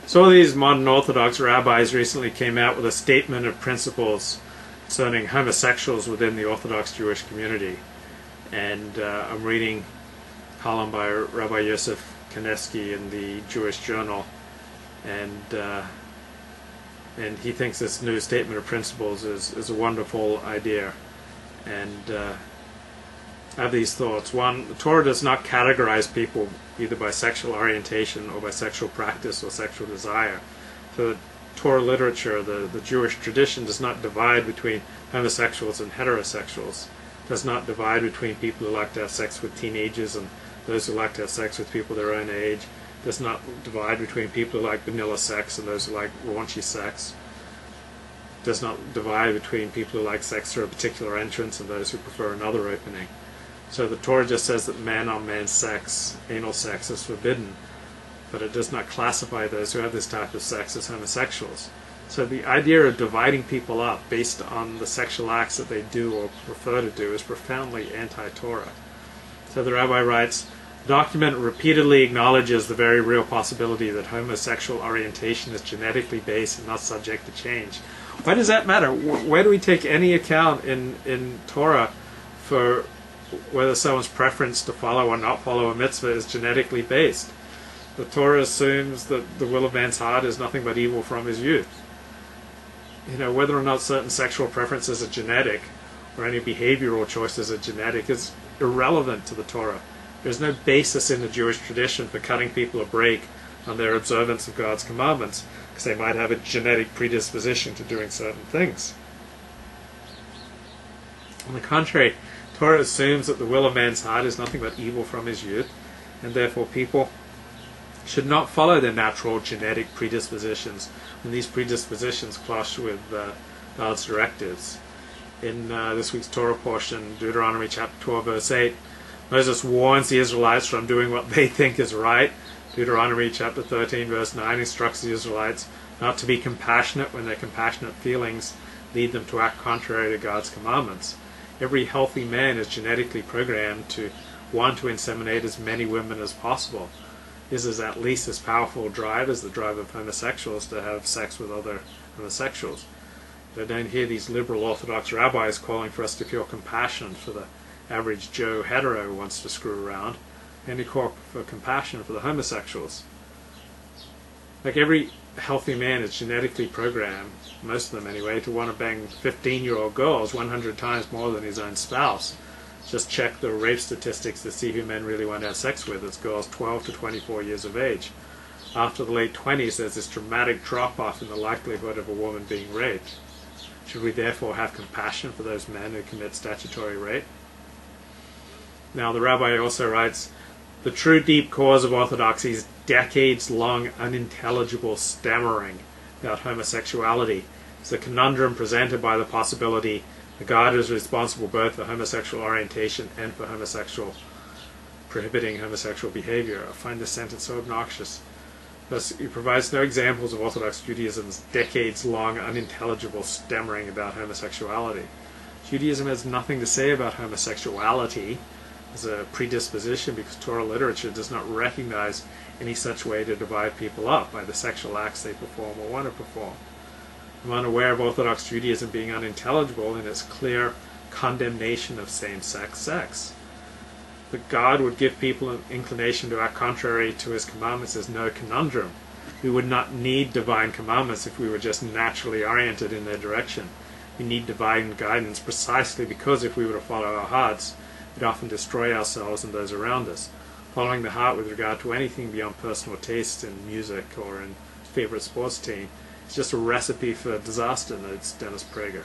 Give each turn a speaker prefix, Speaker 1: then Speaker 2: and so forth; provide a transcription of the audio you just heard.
Speaker 1: So these modern Orthodox rabbis recently came out with a statement of principles concerning homosexuals within the Orthodox Jewish community. And I'm reading a column by Rabbi Yosef Kaneski in the Jewish Journal, and he thinks this new statement of principles is a wonderful idea. And I have these thoughts. One, the Torah does not categorize people either by sexual orientation or by sexual practice or sexual desire. So the Torah literature, the Jewish tradition, does not divide between homosexuals and heterosexuals. It does not divide between people who like to have sex with teenagers and those who like to have sex with people their own age. It does not divide between people who like vanilla sex and those who like raunchy sex. It does not divide between people who like sex through a particular entrance and those who prefer another opening. So the Torah just says that man-on-man sex, anal sex, is forbidden, but it does not classify those who have this type of sex as homosexuals. So the idea of dividing people up based on the sexual acts that they do or prefer to do is profoundly anti-Torah. So the rabbi writes, the document repeatedly acknowledges the very real possibility that homosexual orientation is genetically based and not subject to change. Why does that matter? Where do we take any account in Torah for whether someone's preference to follow or not follow a mitzvah is genetically based? The Torah assumes that the will of man's heart is nothing but evil from his youth. Whether or not certain sexual preferences are genetic or any behavioral choices are genetic is irrelevant to the Torah. There's no basis in the Jewish tradition for cutting people a break on their observance of God's commandments because they might have a genetic predisposition to doing certain things. On the contrary, Torah assumes that the will of man's heart is nothing but evil from his youth, and therefore people should not follow their natural genetic predispositions when these predispositions clash with God's directives. In this week's Torah portion, Deuteronomy chapter 12, verse 8, Moses warns the Israelites from doing what they think is right. Deuteronomy chapter 13, verse 9 instructs the Israelites not to be compassionate when their compassionate feelings lead them to act contrary to God's commandments. Every healthy man is genetically programmed to want to inseminate as many women as possible. This is at least as powerful a drive as the drive of homosexuals to have sex with other homosexuals. But I don't hear these liberal Orthodox rabbis calling for us to feel compassion for the average Joe hetero who wants to screw around. They only call for compassion for the homosexuals. Like every healthy man is genetically programmed, most of them anyway, to want to bang 15-year-old girls 100 times more than his own spouse. Just check the rape statistics to see who men really want to have sex with. It's girls 12 to 24 years of age. After the late 20s, there's this dramatic drop-off in the likelihood of a woman being raped. Should we therefore have compassion for those men who commit statutory rape? Now, the rabbi also writes, the true deep cause of orthodoxy is decades-long unintelligible stammering about homosexuality. It's a conundrum presented by the possibility that God is responsible both for homosexual orientation and for prohibiting homosexual behavior. I find this sentence so obnoxious. Thus, he provides no examples of Orthodox Judaism's decades-long unintelligible stammering about homosexuality. Judaism has nothing to say about homosexuality as a predisposition because Torah literature does not recognize any such way to divide people up by the sexual acts they perform or want to perform. I'm unaware of Orthodox Judaism being unintelligible in its clear condemnation of same-sex sex. That God would give people an inclination to act contrary to his commandments is no conundrum. We would not need divine commandments if we were just naturally oriented in their direction. We need divine guidance precisely because if we were to follow our hearts, we'd often destroy ourselves and those around us. Following the heart with regard to anything beyond personal taste in music or in favorite sports team is just a recipe for disaster, notes Dennis Prager.